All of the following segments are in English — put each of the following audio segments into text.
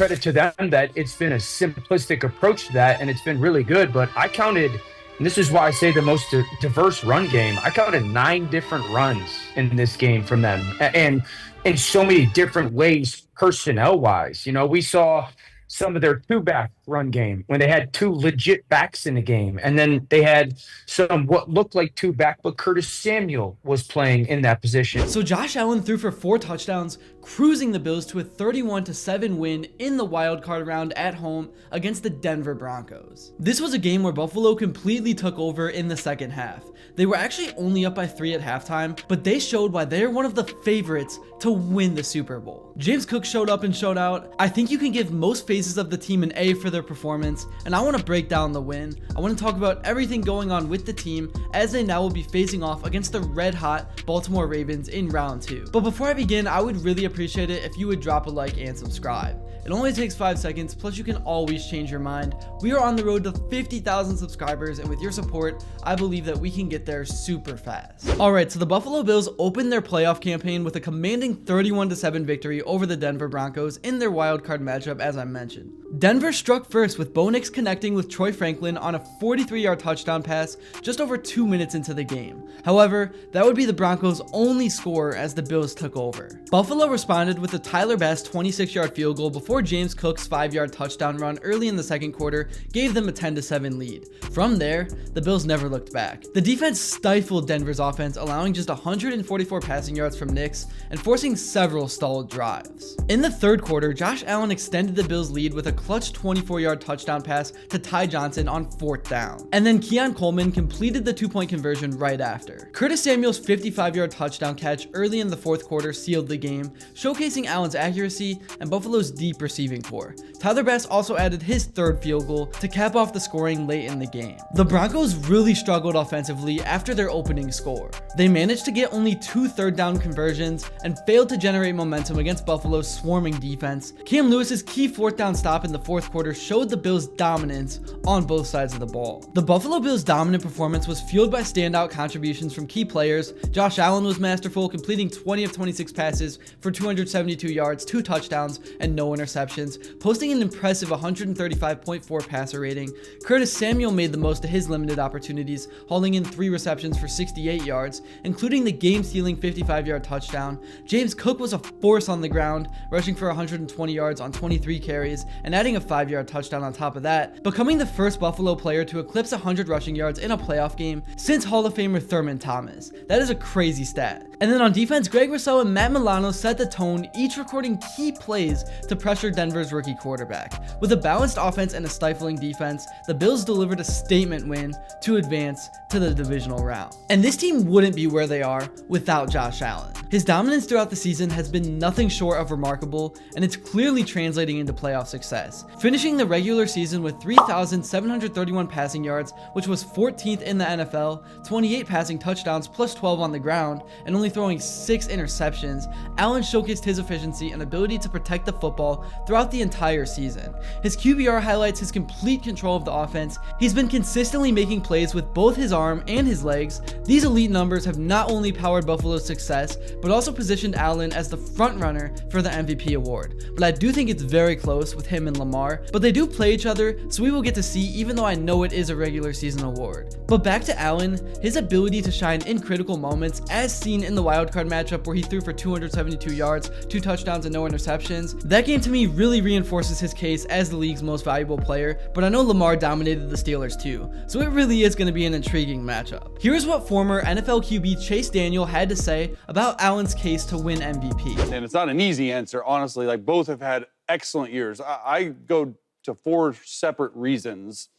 credit to them that it's been a simplistic approach to that, and it's been really good. But I counted, and this is why I say the most diverse run game. I counted 9 different runs in this game from them, and in so many different ways, personnel wise. We saw some of their 2-back run game when they had 2 legit backs in the game. And then they had some what looked like 2-back, but Curtis Samuel was playing in that position. So Josh Allen threw for 4 touchdowns, cruising the Bills to a 31-7 win in the wild card round at home against the Denver Broncos. This was a game where Buffalo completely took over in the second half. They were actually only up by 3 at halftime, but they showed why they're one of the favorites to win the Super Bowl. James Cook showed up and showed out. I think you can give most phases of the team an A for their performance, and I want to break down the win. I want to talk about everything going on with the team as they now will be facing off against the red-hot Baltimore Ravens in round 2. But before I begin, I would really appreciate it if you would drop a like and subscribe. It only takes 5 seconds, plus you can always change your mind. We are on the road to 50,000 subscribers, and with your support, I believe that we can get there super fast. Alright, so the Buffalo Bills opened their playoff campaign with a commanding 31-7 victory over the Denver Broncos in their wildcard matchup, as I mentioned. Denver struck first with Bo Nix connecting with Troy Franklin on a 43-yard touchdown pass just over 2 minutes into the game. However, that would be the Broncos' only score as the Bills took over. Buffalo responded with a Tyler Bass 26-yard field goal before James Cook's 5-yard touchdown run early in the second quarter gave them a 10-7 lead. From there, the Bills never looked back. The defense stifled Denver's offense, allowing just 144 passing yards from Nix and forcing several stalled drives. In the third quarter, Josh Allen extended the Bills' lead with a clutch 24-yard touchdown pass to Ty Johnson on 4th down. And then Keon Coleman completed the 2-point conversion right after. Curtis Samuel's 55-yard touchdown catch early in the fourth quarter sealed the game, showcasing Allen's accuracy and Buffalo's deep receiving core. Tyler Bass also added his 3rd field goal to cap off the scoring late in the game. The Broncos really struggled offensively after their opening score. They managed to get only 2 third-down conversions and failed to generate momentum against Buffalo's swarming defense. Cam Lewis's key 4th-down stop in the fourth quarter showed the Bills' dominance on both sides of the ball. The Buffalo Bills' dominant performance was fueled by standout contributions from key players. Josh Allen was masterful, completing 20 of 26 passes for 272 yards, 2 touchdowns, and no interceptions, posting an impressive 135.4 passer rating. Curtis Samuel made the most of his limited opportunities, hauling in 3 receptions for 68 yards, including the game-sealing 55-yard touchdown. James Cook was a force on the ground, rushing for 120 yards on 23 carries, and adding a 5-yard touchdown on top of that, becoming the first Buffalo player to eclipse 100 rushing yards in a playoff game since Hall of Famer Thurman Thomas. That is a crazy stat. And then on defense, Greg Rousseau and Matt Milano set the tone, each recording key plays to pressure Denver's rookie quarterback. With a balanced offense and a stifling defense, the Bills delivered a statement win to advance to the divisional round. And this team wouldn't be where they are without Josh Allen. His dominance throughout the season has been nothing short of remarkable, and it's clearly translating into playoff success. Finishing the regular season with 3,731 passing yards, which was 14th in the NFL, 28 passing touchdowns plus 12 on the ground, and only throwing 6 interceptions, Allen showcased his efficiency and ability to protect the football throughout the entire season. His QBR highlights his complete control of the offense. He's been consistently making plays with both his arm and his legs. These elite numbers have not only powered Buffalo's success, but also positioned Allen as the front runner for the MVP award. But I do think it's very close with him and Lamar, but they do play each other, so we will get to see, even though I know it is a regular season award. But back to Allen, his ability to shine in critical moments, as seen in the wildcard matchup where he threw for 272 yards, 2 touchdowns, and no interceptions. That game to me really reinforces his case as the league's most valuable player, but I know Lamar dominated the Steelers too, so it really is going to be an intriguing matchup. Here's what former NFL QB Chase Daniel had to say about Allen's case to win MVP. And it's not an easy answer, honestly. Like, both have had excellent years. I go to 4 separate reasons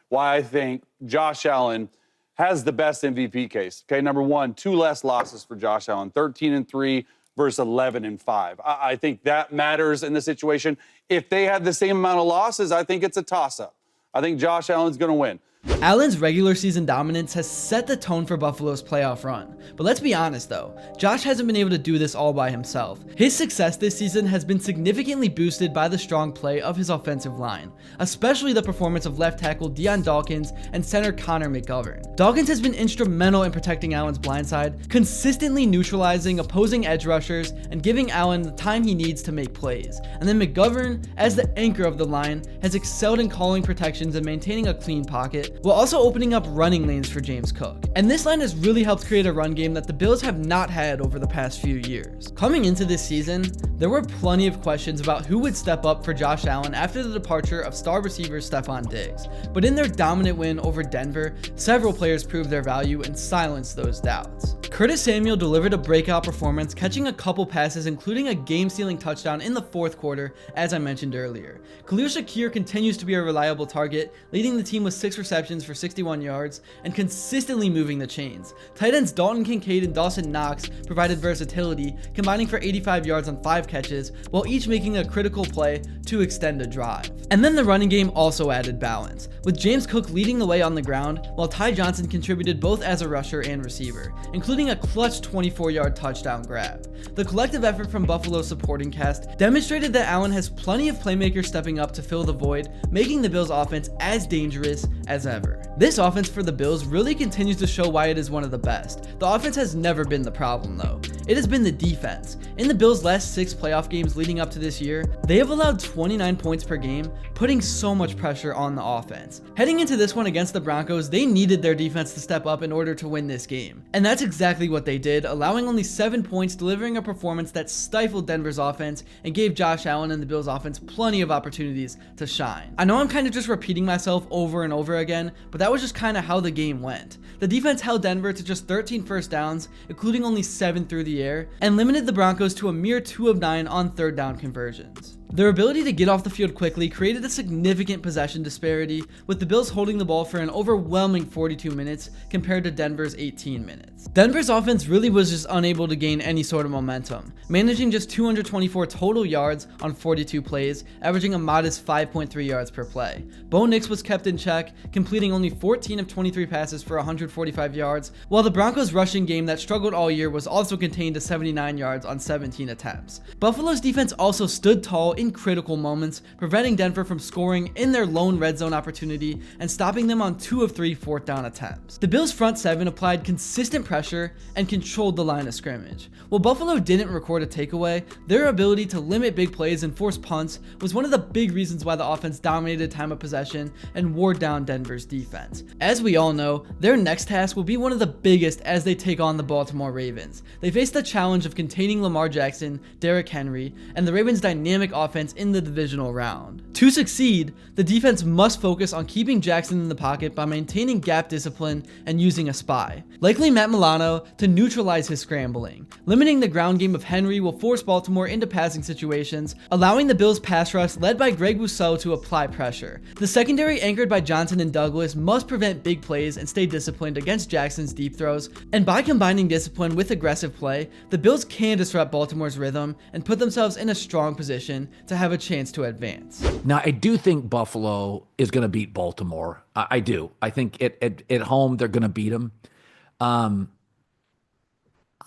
why I think Josh Allen has the best MVP case. Okay, number 1, 2 less losses for Josh Allen, 13-3 versus 11-5. I think that matters in this situation. If they had the same amount of losses, I think it's a toss-up. I think Josh Allen's going to win. Allen's regular season dominance has set the tone for Buffalo's playoff run. But let's be honest though, Josh hasn't been able to do this all by himself. His success this season has been significantly boosted by the strong play of his offensive line, especially the performance of left tackle Deion Dawkins and center Connor McGovern. Dawkins has been instrumental in protecting Allen's blindside, consistently neutralizing opposing edge rushers and giving Allen the time he needs to make plays. And then McGovern, as the anchor of the line, has excelled in calling protections and maintaining a clean pocket, while also opening up running lanes for James Cook. And this line has really helped create a run game that the Bills have not had over the past few years. Coming into this season, there were plenty of questions about who would step up for Josh Allen after the departure of star receiver Stephon Diggs. But in their dominant win over Denver, several players proved their value and silenced those doubts. Curtis Samuel delivered a breakout performance, catching a couple passes, including a game-sealing touchdown in the fourth quarter, as I mentioned earlier. Khalil Shakir continues to be a reliable target, leading the team with 6 receptions for 61 yards and consistently moving the chains. Tight ends Dalton Kincaid and Dawson Knox provided versatility, combining for 85 yards on 5 catches, while each making a critical play to extend a drive. And then the running game also added balance, with James Cook leading the way on the ground, while Ty Johnson contributed both as a rusher and receiver, including a clutch 24-yard touchdown grab. The collective effort from Buffalo's supporting cast demonstrated that Allen has plenty of playmakers stepping up to fill the void, making the Bills' offense as dangerous as ever. This offense for the Bills really continues to show why it is one of the best. The offense has never been the problem though. It has been the defense. In the Bills' last 6 playoff games leading up to this year, they have allowed 29 points per game, putting so much pressure on the offense. Heading into this one against the Broncos, they needed their defense to step up in order to win this game. And that's exactly what they did, allowing only 7 points, delivering a performance that stifled Denver's offense and gave Josh Allen and the Bills' offense plenty of opportunities to shine. I know I'm kind of just repeating myself over and over again, but that was just kind of how the game went. The defense held Denver to just 13 first downs, including only 7 through the air, and limited the Broncos to a mere 2 of 9 on third down conversions. Their ability to get off the field quickly created a significant possession disparity, with the Bills holding the ball for an overwhelming 42 minutes compared to Denver's 18 minutes. Denver's offense really was just unable to gain any sort of momentum, managing just 224 total yards on 42 plays, averaging a modest 5.3 yards per play. Bo Nix was kept in check, completing only 14 of 23 passes for 145 yards, while the Broncos' rushing game that struggled all year was also contained to 79 yards on 17 attempts. Buffalo's defense also stood tall in critical moments, preventing Denver from scoring in their lone red zone opportunity and stopping them on 2 of 3 fourth down attempts. The Bills' front 7 applied consistent pressure and controlled the line of scrimmage. While Buffalo didn't record a takeaway, their ability to limit big plays and force punts was one of the big reasons why the offense dominated time of possession and wore down Denver's defense. As we all know, their next task will be one of the biggest as they take on the Baltimore Ravens. They face the challenge of containing Lamar Jackson, Derrick Henry, and the Ravens' dynamic offense in the divisional round. To succeed, the defense must focus on keeping Jackson in the pocket by maintaining gap discipline and using a spy, likely Matt Milano, to neutralize his scrambling. Limiting the ground game of Henry will force Baltimore into passing situations, allowing the Bills' pass rush led by Greg Rousseau to apply pressure. The secondary, anchored by Johnson and Douglas, must prevent big plays and stay disciplined against Jackson's deep throws, and by combining discipline with aggressive play, the Bills can disrupt Baltimore's rhythm and put themselves in a strong position to have a chance to advance. Now, I do think Buffalo is going to beat Baltimore. I do. I think at home they're going to beat them.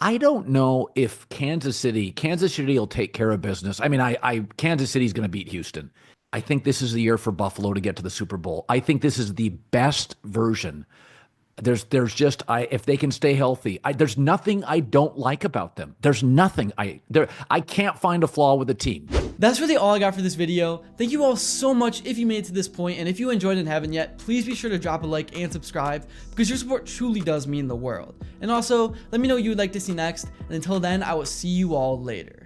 I don't know if Kansas City will take care of business. I mean, Kansas City's going to beat Houston. I think this is the year for Buffalo to get to the Super Bowl. I think this is the best version. There's just if they can stay healthy, there's nothing I don't like about them. There's nothing I can't find a flaw with the team. That's really all I got for this video. Thank you all so much if you made it to this point, and if you enjoyed and haven't yet, please be sure to drop a like and subscribe, because your support truly does mean the world. And also, let me know what you would like to see next, and until then, I will see you all later.